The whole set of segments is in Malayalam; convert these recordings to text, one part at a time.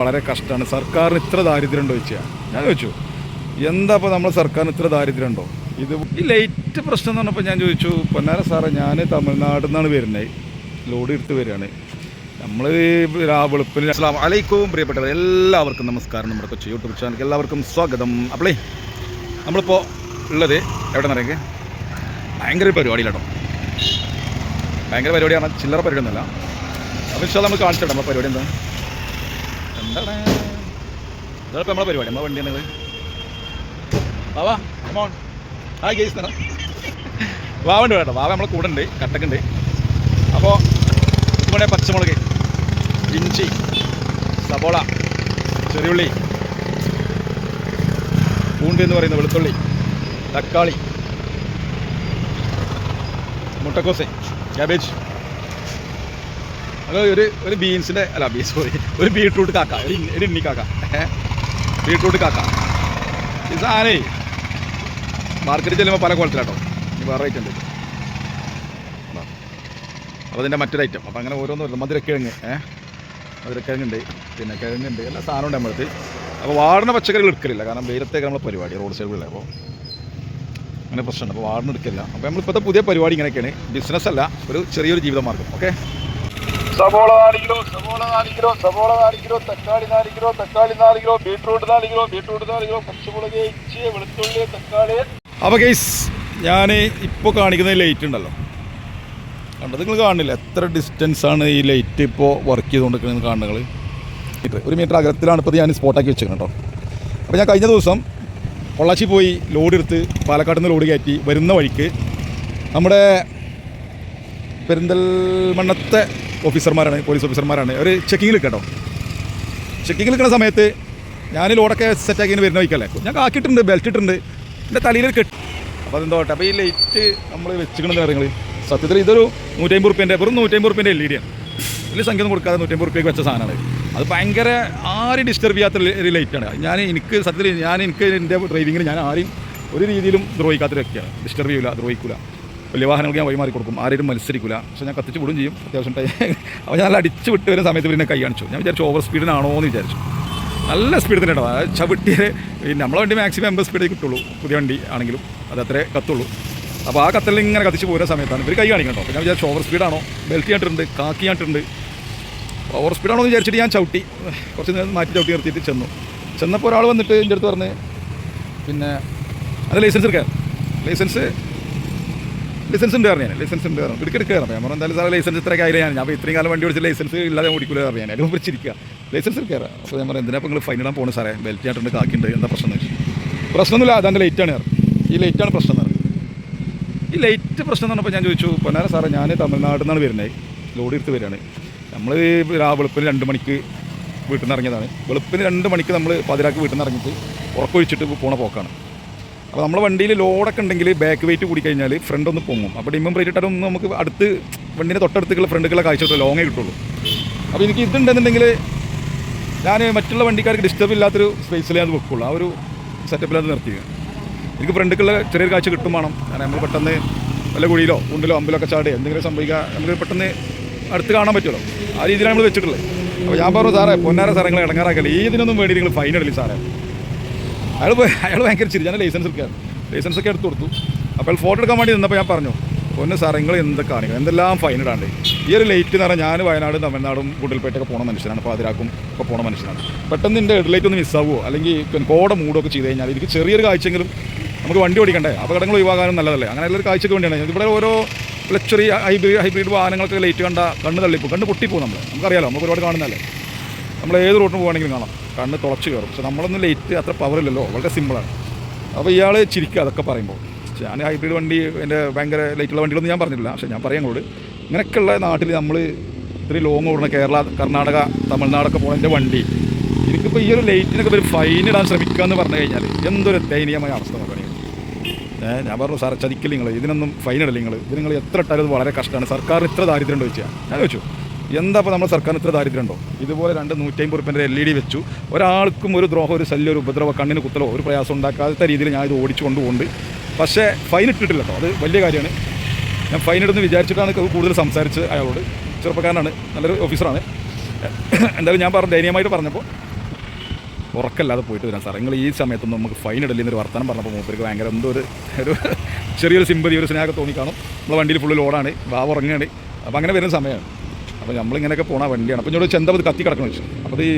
വളരെ കഷ്ടമാണ്. സർക്കാരിന് ഇത്ര ദാരിദ്ര്യം ഉണ്ടോ ചോദിച്ചാൽ ഞാൻ ചോദിച്ചു എന്താ ഇപ്പോൾ നമ്മൾ സർക്കാരിന് ഇത്ര ദാരിദ്ര്യം ഉണ്ടോ? ഇത് ഈ ലൈറ്റ് പ്രശ്നം എന്ന് പറഞ്ഞപ്പോൾ ഞാൻ ചോദിച്ചു, പൊന്നാര സാറേ ഞാൻ തമിഴ്നാട്ടിൽ നിന്നാണ് വരുന്നത്, ലോഡ് എടുത്ത് വരികയാണ്. നമ്മൾ വെളുപ്പിന് അസ്സലാമു അലൈക്കും പ്രിയപ്പെട്ടവർ എല്ലാവർക്കും നമസ്കാരം. നമ്മുടെ കൊച്ചു യൂട്യൂബ് ചാനലിലേക്ക് എല്ലാവർക്കും സ്വാഗതം. അപ്പോളേ നമ്മളിപ്പോൾ ഉള്ളത് എവിടെ നിറയെ ഭയങ്കര പരിപാടിയിലാട്ടോ. ഭയങ്കര പരിപാടിയാണ്, ചില്ലറ പരിപാടിയൊന്നുമല്ല. അപ്പോൾ ഇഷ്ടം നമ്മൾ കാണിച്ചിട്ട് നമ്മളെ പരിപാടി എന്താണ് ഇതപ്പോൾ നമ്മളെ പരിപാടി, നമ്മളെ വണ്ടിയാണത്. വാവാ കമോൺ ഹായ് ഗെയ്സ് തന്നെ വാവുണ്ട് കേട്ടോ. വാവ നമ്മളെ കൂടെ ഉണ്ട്, കട്ടക്കുണ്ട്. അപ്പോൾ ഇവിടെ പച്ചമുളക്, ഇഞ്ചി, സബോള, ചെറിയുള്ളി, പൂണ്ട് എന്ന് പറയുന്ന വെളുത്തുള്ളി, തക്കാളി, മുട്ടക്കോസ്, ക്യാബേജ്, അത് ഒരു ബീൻസിൻ്റെ അല്ല സോറി ഒരു ബീട്രൂട്ട് കാക്ക, ഒരു ഇണ്ണി കാക്ക, ബീട്രൂട്ട് കാക്ക. ഈ സാധനേ മാർക്കറ്റിൽ ചെല്ലുമ്പോൾ പല കോലത്തിലാട്ടോ, വേറെ ഐറ്റം ഉണ്ട്. അപ്പോൾ അതിൻ്റെ മറ്റൊരു ഐറ്റം. അപ്പോൾ അങ്ങനെ ഓരോന്നും വരുന്നത് മധുരക്കിഴങ്ങ്, മധുരക്കിഴങ്ങുണ്ട്, പിന്നെ കിഴങ്ങുണ്ട്, എല്ലാ സാധനവും ഉണ്ട് നമ്മളടുത്ത്. അപ്പോൾ വാടുന്ന പച്ചക്കറികൾ എടുക്കലില്ല, കാരണം വെയിലത്തേക്ക് നമ്മളെ പരിപാടി റോഡ് സൈഡിലുള്ള. അപ്പോൾ അങ്ങനെ പ്രശ്നമുണ്ട്, അപ്പോൾ വാടുന്ന എടുക്കില്ല. അപ്പോൾ നമ്മളിപ്പോഴത്തെ പുതിയ പരിപാടി ഇങ്ങനെയൊക്കെയാണ്, ബിസിനസ് അല്ല, ഒരു ചെറിയൊരു ജീവിത മാർഗം. ഓക്കെ, സവോള 4 കിലോ, സവോള 4 കിലോ, സവോള 4 കിലോ, തക്കാളി 4 കിലോ, തക്കാളി 4 kilo, beetroot 4 kilo, beetroot 4 kilo, പച്ചമുളക്, ഇഞ്ചി, വെളുത്തുള്ളി, തക്കാളി. അപ്പോൾ ഗൈസ് ഞാൻ ഇപ്പോൾ കാണിക്കുന്ന ലൈറ്റ് ഉണ്ടല്ലോ, കണ്ടത് നിങ്ങൾ കാണുന്നില്ല എത്ര ഡിസ്റ്റൻസാണ് ഈ ലൈറ്റ് ഇപ്പോൾ വർക്ക് ചെയ്തുകൊണ്ടിരിക്കുന്നത് കാണുന്നത്. 1 മീറ്റർ അകലത്തിലാണ് ഇപ്പോൾ ഞാൻ സ്പോട്ടാക്കി വെച്ചിരിക്കുന്നത് കേട്ടോ. അപ്പോൾ ഞാൻ കഴിഞ്ഞ ദിവസം പൊള്ളാച്ചി പോയി ലോഡ് എടുത്ത് പാലക്കാട് നിന്ന് ലോഡ് കയറ്റി വരുന്ന വഴിക്ക് നമ്മുടെ പെരിന്തൽമണ്ണത്തെ ഓഫീസർമാരാണ്, പോലീസ് ഓഫീസർമാരാണ്, ഒരു ചെക്കിങ്ങിൽ കേട്ടോ. ചെക്കിങ്ങിൽ നിൽക്കുന്ന സമയത്ത് ഞാൻ ലോഡൊക്കെ സെറ്റാക്കി വരുന്ന വഴിക്കല്ലേ, ഞാൻ കാക്കിയിട്ടുണ്ട്, ബെൽറ്റ് ഇട്ടിട്ടുണ്ട്, എൻ്റെ തലയിൽ കെട്ടി. അപ്പോൾ അതെന്തോ കേട്ടോ. അപ്പോൾ ഈ ലൈറ്റ് നമ്മൾ വെച്ചിക്കണമെന്ന് കാര്യങ്ങൾ സത്യത്തിൽ ഇതൊരു 150 റുപ്യേൻ്റെ, വെറും 150 റുപ്യേൻ്റെ LED ആണ്. വലിയ സംഖ്യ ഒന്നും കൊടുക്കാതെ 150 റുപ്യക്ക് വെച്ച സാധനമാണ് അത്. ഭയങ്കര ആരും ഡിസ്റ്റർബ് ചെയ്യാത്ത ഒരു ലൈറ്റാണ്. എനിക്ക് സത്യത്തിൽ എനിക്ക് എൻ്റെ ഡ്രൈവിങ്ങിൽ ഞാൻ ആരെയും ഒരു രീതിയിലും ദ്രോഹിക്കാത്തൊരു വ്യക്തിയാണ്. ഡിസ്റ്റർബ് ചെയ്യില്ല, ദ്രോഹിക്കില്ല, വലിയ വാഹനങ്ങൾക്ക് ഞാൻ വഴിമാറി കൊടുക്കും, ആരും മത്സരിക്കില്ല. പക്ഷേ ഞാൻ കത്തിച്ച് വിടും ചെയ്യും അത്യാവശ്യം ടൈം. അപ്പോൾ ഞാൻ അടിച്ച് വിട്ട് വരുന്ന സമയത്ത് പിന്നെ കൈ കാണിച്ചു. ഞാൻ വിചാരിച്ചു ഓവർ സ്പീഡിനാണോ എന്ന് വിചാരിച്ചു. നല്ല സ്പീഡ് തന്നെ കേട്ടോ. ചവിട്ടിയത് നമ്മളെ വണ്ടി മാക്സിമം 80 സ്പീഡേ കിട്ടുള്ളൂ, പുതിയ വണ്ടി ആണെങ്കിലും അത് അത്രേ കത്തുള്ളൂ. അപ്പോൾ ആ കത്തലിൽ ഇങ്ങനെ കത്തിച്ച് പോകുന്ന സമയത്താണ് ഇവർ കൈ കാണിക്കണ്ടോ. അപ്പോൾ ഞാൻ വിചാരിച്ചു ഓവർ സ്പീഡാണോ, ബെൽറ്റ് ചെയ്യാണ്ടിട്ടുണ്ട്, കാക്കി ചെയ്യാണ്ടിട്ടുണ്ട്, ഓവർ സ്പീഡാണോ എന്ന് വിചാരിച്ചിട്ട് ഞാൻ ചവിട്ടി, കുറച്ച് നേരം മാറ്റി ചവിട്ടി നിർത്തിയിട്ട് ചെന്നപ്പോൾ ഒരാൾ വന്നിട്ട് എൻ്റെ അടുത്ത് പറഞ്ഞ്, പിന്നെ അത് ലൈസൻസ് എടുക്കാൻ, ലൈസൻസ് ഉണ്ട് പറഞ്ഞാൽ, ലൈസൻസ് ഉണ്ട് പറഞ്ഞു, എടുക്കാൻ. അപ്പോൾ ഞാൻ പറഞ്ഞു എന്തായാലും സാറേ ലൈസൻസ് ഇത്രയൊക്കെ ആയില്ല, ഞാൻ അപ്പോൾ ഇത്രയും കാലം വണ്ടി ഓടിച്ച് ലൈസൻസ് ഇല്ലാതെ ഓടിക്കില്ല അറിയാൻ, അതിന് മുമ്പ് ചിരിക്കുക, ലൈസൻസ് എടുക്കാൻ. അപ്പോൾ ഞാൻ പറഞ്ഞു എന്തിനാ ഇപ്പോൾ നിങ്ങൾ ഫൈൻ ഇടാൻ പോകുന്നത് സാറേ, ബെൽറ്റ് ആയിട്ടുണ്ട്, കാക്കിണ്ട്, എന്താ പ്രശ്നം എന്ന് വെച്ചു. പ്രശ്നമൊന്നുമില്ല, അതെൻ്റെ ലൈറ്റാണ്, ഈ ലൈറ്റാണ് പ്രശ്നം എന്ന് പറഞ്ഞു. ഈ ലൈറ്റ് പ്രശ്നം എന്ന് പറഞ്ഞപ്പോൾ ഞാൻ ചോദിച്ചു, പൊന്നാര സാറേ ഞാൻ തമിഴ്നാട്ടിൽ നിന്നാണ് വരുന്നത്, ലോഡ് എടുത്ത് വരികയാണ്. നമ്മൾ വെളുപ്പിന് 2 മണിക്ക് വീട്ടിൽ നിന്ന് ഇറങ്ങിയതാണ്. വെളുപ്പിന് 2 മണിക്ക് നമ്മൾ പതിരാക്ക് വീട്ടിൽ നിന്ന് ഇറങ്ങിയിട്ട് ഉറക്കൊഴിച്ചിട്ട് പോണ പോക്കാണ്. അപ്പോൾ നമ്മളെ വണ്ടിയിൽ ലോഡൊക്കെ ഉണ്ടെങ്കിൽ ബാക്ക് വെയിറ്റ് കൂടി കഴിഞ്ഞാൽ ഫ്രണ്ട് ഒന്ന് പൊങ്ങും. അപ്പോൾ ഡിമ്മം ബ്രേക്ക് ഇട്ടാലൊന്നും നമുക്ക് അടുത്ത് വണ്ടീൻ്റെ തൊട്ടടുത്തുള്ള ഫ്രണ്ടുകളെ കാഴ്ച കിട്ടും, ലോങ്ങേ കിട്ടുള്ളൂ. അപ്പോൾ എനിക്ക് ഇതുണ്ടെന്നുണ്ടെങ്കിൽ ഞാൻ മറ്റുള്ള വണ്ടിക്കാർക്ക് ഡിസ്റ്റർബ് ഇല്ലാത്തൊരു സ്പേസിലേ അത് വെക്കുള്ളൂ, ആ ഒരു സെറ്റപ്പിൽ അത് നിർത്തിയത്. എനിക്ക് ഫ്രണ്ടുക്കുള്ള ചെറിയൊരു കാഴ്ച കിട്ടും വേണം. കാരണം നമ്മൾ പെട്ടെന്ന് വല്ല കുഴിയിലോ കുണ്ടിലോ അമ്പലമൊക്കെ ചാടി എന്തെങ്കിലും സംഭവിക്കുക നമുക്ക് പെട്ടെന്ന് അടുത്ത് കാണാൻ പറ്റുമല്ലോ, ആ രീതിയിലാണ് നമ്മൾ വെച്ചിട്ടുള്ളത്. അപ്പോൾ ഞാൻ പറഞ്ഞു സാറേ പൊന്നാര സാറേ നിങ്ങൾ ഇടങ്ങാറാക്കല്ലേ, ഇതിനൊന്നും വേണ്ടി നിങ്ങൾ ഫൈൻ ഇടല്ലേ സാറേ. അയാൾ ഭയങ്കര ചിരി. ഞാൻ ലൈസൻസൊക്കെ എടുത്ത് കൊടുത്തു. അപ്പോൾ ഫോട്ടോ എടുക്കാൻ വേണ്ടി നിന്നപ്പോൾ ഞാൻ പറഞ്ഞു, പൊന്നു സാറേ നിങ്ങൾ എന്തൊക്കെ കാണിക്കണം, എന്തെല്ലാം ഫൈൻ ഇടാണ്ട്. ഈ ഒരു ലൈറ്റ് എന്ന് പറഞ്ഞാൽ ഞാൻ വയനാടും തമിഴ്നാടും ഗുണ്ടൽപേട്ടൊക്കെ പോണ മനുഷ്യനാണ്, അപ്പോൾ അതിരാക്കും ഒക്കെ പോണ മനുഷ്യനാണ്. പെട്ടെന്ന് എൻ്റെ ഹെഡ്ലൈറ്റ് ഒന്ന് മിസ്സാവുമോ അല്ലെങ്കിൽ കോട മൂടൊക്കെ ചെയ്ത് കഴിഞ്ഞാൽ എനിക്ക് ചെറിയൊരു കാഴ്ചയെങ്കിലും നമുക്ക് വണ്ടി ഓടിക്കണ്ടേ, അപകടങ്ങൾ ഒഴിവാക്കാനും നല്ലതല്ലേ. അങ്ങനെയുള്ളൊരു കാഴ്ചയ്ക്ക് വേണ്ടിയാണ് ഇവിടെ ഓരോ ലക്ഷറി ഹൈബ്രിഡ് വാഹനങ്ങൾക്ക് ലൈറ്റ് കണ്ട കണ്ണ് തള്ളിപ്പോവും, കണ്ണ് പൊട്ടിപ്പോവും. നമുക്കറിയാലോ, നമുക്ക് ഒരുപാട് കാണുന്നതല്ലേ, നമ്മൾ ഏത് റോഡിന് പോകുകയാണെങ്കിലും കാണാം കണ്ണ് തുളച്ച് കയറും. പക്ഷെ നമ്മളൊന്നും ലൈറ്റ് അത്ര പവറില്ലല്ലോ, വളരെ സിമ്പിളാണ്. അപ്പോൾ ഇയാൾ ചിരിക്കുക അതൊക്കെ പറയുമ്പോൾ. ഞാൻ ഹൈബ്രിഡ് വണ്ടി എൻ്റെ ഭയങ്കര ലൈറ്റുള്ള വണ്ടികളൊന്നും ഞാൻ പറഞ്ഞിട്ടില്ല. പക്ഷേ ഞാൻ പറയാം കൂടെ ഇങ്ങനെയൊക്കെയുള്ള നാട്ടിൽ നമ്മൾ ഇത്രയും ലോങ് ഓടുന്ന കേരള, കർണാടക, തമിഴ്നാടൊക്കെ പോകുന്നതിൻ്റെ വണ്ടി എനിക്കിപ്പോൾ ഈ ഒരു ലൈറ്റിനൊക്കെ ഒരു ഫൈൻ ഇടാൻ ശ്രമിക്കുക എന്ന് പറഞ്ഞു കഴിഞ്ഞാൽ എന്തൊരു ദയനീയമായ അവസ്ഥ നോക്കുകയാണെങ്കിൽ. ഞാൻ പറഞ്ഞു സാറേ ചതിക്കില്ല നിങ്ങൾ, ഇതിനൊന്നും ഫൈൻ ഇടില്ല ഇത് നിങ്ങൾ എത്ര ഇട്ടാലും അത് വളരെ കഷ്ടമാണ്. സർക്കാരിന് ഇത്ര ദാരിദ്ര്യം ഉണ്ടോ ചോദിച്ചാൽ ഞാൻ ചോദിച്ചു എന്താ ഇപ്പോൾ നമ്മൾ സർക്കാരിന് ഇത്ര ദാരിദ്ര്യം ഉണ്ടോ? ഇതുപോലെ 150 റുപ്യേൻ്റെ LED വെച്ചു, ഒരാൾക്കും ഒരു ദ്രോഹം, ഒരു ശല്യം, ഒരു ഉപദ്രവം, കണ്ണിന് കുത്തലോ ഒരു പ്രയാസം ഉണ്ടാക്കാത്ത രീതിയിൽ ഞാൻ ഇത് ഓടിച്ചു കൊണ്ടുപോകുന്നുണ്ട്. പക്ഷേ ഫൈൻ ഇട്ടിട്ടില്ല കേട്ടോ, അത് വലിയ കാര്യമാണ്. ഞാൻ ഫൈൻ ഇടുന്ന് വിചാരിച്ചിട്ടാണ് കൂടുതൽ സംസാരിച്ച് അയാളോട്. ചെറുപ്പക്കാരനാണ്, നല്ലൊരു ഓഫീസറാണ്. എന്തായാലും ഞാൻ ദയനീയമായിട്ട് പറഞ്ഞപ്പോൾ ഉറക്കല്ലാതെ പോയിട്ട് വരാം സാർ. നിങ്ങൾ ഈ സമയത്തൊന്നും നമുക്ക് ഫൈൻ ഇടലിന്നൊരു വർത്തമാനം പറഞ്ഞപ്പോൾ മൂപ്പർക്ക് ഭയങ്കര എന്തോ ഒരു ചെറിയൊരു സിമ്പതി, ഒരു സ്നേഹമൊക്കെ തോന്നിക്കാണും. നമ്മൾ വണ്ടിയിൽ ഫുള്ള് ലോഡാണ്, വാവ് ഉറങ്ങുകയാണ്. അപ്പോൾ അങ്ങനെ വരുന്ന സമയമാണ്. അപ്പോൾ നമ്മളിങ്ങനെയൊക്കെ പോണ വണ്ടിയാണ്. അപ്പോൾ എന്നോട് ചെന്തത് കത്തി കിടക്കണം വെച്ചു. അപ്പോൾ ഈ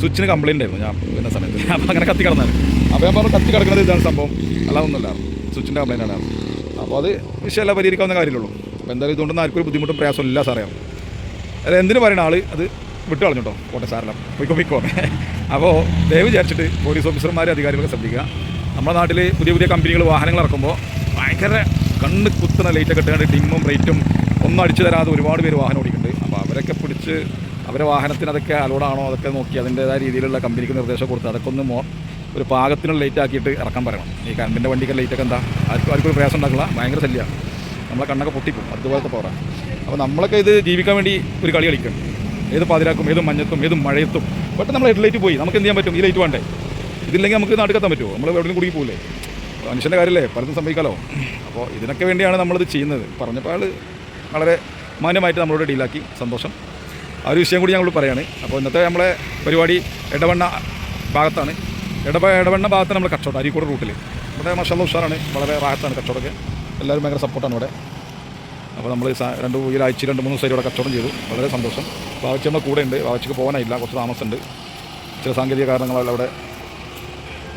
സ്വിച്ചിന് കംപ്ലയിൻ്റ് ആയിരുന്നു ഞാൻ വരുന്ന സമയത്ത്. അപ്പോൾ അങ്ങനെ കത്തി കിടന്നാണ്. അപ്പോൾ ഞാൻ പറഞ്ഞു കത്തി കിടക്കുന്നത് ഇതാണ് സംഭവം, അല്ലാതൊന്നുമില്ലായിരുന്നു, സ്വിച്ചിൻ്റെ കംപ്ലയിൻ്റ് ആണ്. അപ്പോൾ അത് വിഷയമല്ല, പരിഹരിക്കാവുന്ന കാര്യമുള്ളൂ. അപ്പോൾ എന്തായാലും ഇതുകൊണ്ടൊന്നും ആർക്കും ഒരു ബുദ്ധിമുട്ടും പ്രയാസം ഇല്ല സാറേ. അത് എന്തിനു പറയുന്ന ആൾ അത് വിട്ടു കളഞ്ഞിട്ടോ, പോട്ടെ സാറല്ല, പൊയ്ക്കോ. അപ്പോൾ ദയവ് വിചാരിച്ചിട്ട് പോലീസ് ഓഫീസർമാർ, അധികാരികളൊക്കെ ശ്രദ്ധിക്കുക. നമ്മുടെ നാട്ടിൽ പുതിയ പുതിയ കമ്പനികൾ വാഹനങ്ങൾ ഇറക്കുമ്പോൾ ഭയങ്കര കണ്ണ് കുത്തുന്ന ലൈറ്റൊക്കെ ഇട്ടുകൊണ്ട് ഡിമ്മും ബ്രൈറ്റും ഒന്നും അടിച്ചു തരാതെ ഒരുപാട് പേര് വാഹനം ഓടിക്കുന്നുണ്ട്. അപ്പോൾ അവരൊക്കെ പിടിച്ച് അവരെ വാഹനത്തിന് അതൊക്കെ അലോഡാണോ അതൊക്കെ നോക്കി അതിൻ്റേതായ രീതിയിലുള്ള കമ്പനിക്ക് നിർദ്ദേശം കൊടുത്ത് അതൊക്കെ ഒന്ന് ഒരു പാകത്തിനുള്ള ലൈറ്റ് ആക്കിയിട്ട് ഇറക്കാൻ പറയണം. ഈ കറണ്ടിൻ്റെ വണ്ടിക്ക് ലൈറ്റൊക്കെ എന്താ ആർക്കൊരു പ്രയാസം ഉണ്ടാക്കില്ല, ഭയങ്കര ശല്യമാണ്. നമ്മളെ കണ്ണൊക്കെ പൊട്ടിക്കും, അതുപോലത്തെ പവറാണ്. അപ്പോൾ നമ്മളൊക്കെ ഇത് ജീവിക്കാൻ വേണ്ടി ഒരു കളി കളിക്കണം. ഏത് പാതിരാക്കും, ഏത് മഞ്ഞത്തും, ഏത് മഴയത്തും പെട്ടെന്ന് നമ്മൾ ഹെഡ് ലൈറ്റ് പോയി, നമുക്ക് എന്ത് ചെയ്യാൻ പറ്റും? ഈ ലൈറ്റ് വേണ്ടേ? ഇതില്ലെങ്കിൽ നമുക്ക് നാട്ടിലെത്താൻ പറ്റുമോ? നമ്മൾ എവിടെയും കുടുങ്ങി പോകില്ലേ? മനുഷ്യൻ്റെ കാര്യമല്ലേ, പലതും സംഭവിക്കാമല്ലോ. അപ്പോൾ ഇതിനൊക്കെ വേണ്ടിയാണ് നമ്മളിത് ചെയ്യുന്നത്. പറഞ്ഞപ്പോൾ ആൾ വളരെ മാന്യമായിട്ട് നമ്മളോട് ഡീലാക്കി, സന്തോഷം. ആ ഒരു വിഷയം കൂടി ഞങ്ങൾ പറയുകയാണ്. അപ്പോൾ ഇന്നത്തെ നമ്മളെ പരിപാടി എടവണ്ണ ഭാഗത്താണ്. എടവണ്ണ ഭാഗത്താണ് നമ്മൾ കച്ചവടം, അരീക്കോട് റൂട്ടിൽ. ഇവിടെ മാഷാല്ലാ ഉഷാറാണ്, വളരെ റാഹത്താണ് കച്ചവടമൊക്കെ. എല്ലാവരും ഭയങ്കര സപ്പോർട്ടാണ് ഇവിടെ. അപ്പോൾ നമ്മൾ ആഴ്ച 2-3 ദിവസം ഇവിടെ കച്ചവടം ചെയ്തു, വളരെ സന്തോഷം. വാവച്ചി നമ്മുടെ കൂടെ ഉണ്ട്, വാവച്ചിക്ക് പോകാനായില്ല, കുറച്ച് താമസമുണ്ട്. ചില സാങ്കേതിക കാരണങ്ങളാൽ അവിടെ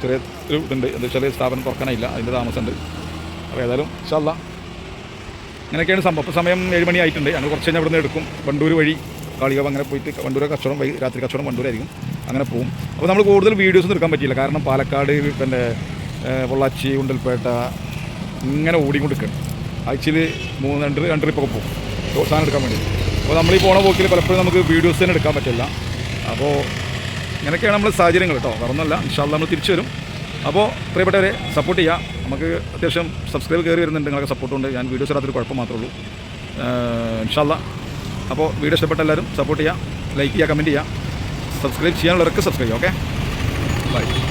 ചെറിയ ഒരു ഇതുണ്ട്, എന്താ വെച്ചാൽ സ്ഥാപനം തുറക്കാനായില്ല, അതിൻ്റെ താമസമുണ്ട്. അപ്പോൾ ഏതായാലും ഇൻഷാല്ലാ അങ്ങനെയൊക്കെയാണ് സംഭവം. ഇപ്പോൾ സമയം 7 മണി ആയിട്ടുണ്ട്. ഞങ്ങൾ കുറച്ച് കഴിഞ്ഞാൽ ഇവിടെ നിന്ന് എടുക്കും, വണ്ടൂർ വഴി കാളികാവ് അങ്ങനെ പോയിട്ട് വണ്ടൂർ കച്ചവടം, രാത്രി കച്ചവടം വണ്ടൂരായിരിക്കും, അങ്ങനെ പോകും. അപ്പോൾ നമ്മൾ കൂടുതൽ വീഡിയോസ് എടുക്കാൻ പറ്റിയില്ല, കാരണം പാലക്കാട്, പിന്നെ പൊള്ളാച്ചി, ഉണ്ടൽപേട്ട ഇങ്ങനെ ഓടിക്കൊണ്ടിരിക്കുകയാണ്. ആഴ്ചയിൽ 2 ട്രിപ്പൊക്കെ പോകും സാധനം എടുക്കാൻ വേണ്ടി. അപ്പോൾ നമ്മൾ ഈ പോണ പോക്കിൽ പലപ്പോഴും നമുക്ക് വീഡിയോസ് തന്നെ എടുക്കാൻ പറ്റില്ല. അപ്പോൾ ഇങ്ങനെയൊക്കെയാണ് നമ്മൾ സാഹചര്യങ്ങൾ കേട്ടോ, വേറൊന്നുമല്ല. ഇൻഷാല്ലാ നമ്മൾ തിരിച്ചു വരും. അപ്പോൾ പ്രിയപ്പെട്ടവരെ സപ്പോർട്ട് ചെയ്യുക. നമുക്ക് അത്യാവശ്യം സബ്സ്ക്രൈബ് കയറി വരുന്നുണ്ട്, നിങ്ങളൊക്കെ സപ്പോർട്ടുണ്ട്. ഞാൻ വീഡിയോസ് ഇടാത്തൊരു കുഴപ്പം മാത്രമേ ഉള്ളൂ. ഇൻഷാല്ലാ അപ്പോൾ വീഡിയോ ഇഷ്ടപ്പെട്ട എല്ലാവരും സപ്പോർട്ട് ചെയ്യുക, ലൈക്ക് ചെയ്യുക, കമൻറ്റ് ചെയ്യുക, സബ്സ്ക്രൈബ് ചെയ്യാനുള്ളവർക്ക് സബ്സ്ക്രൈബ് ചെയ്യുക. Okay, by.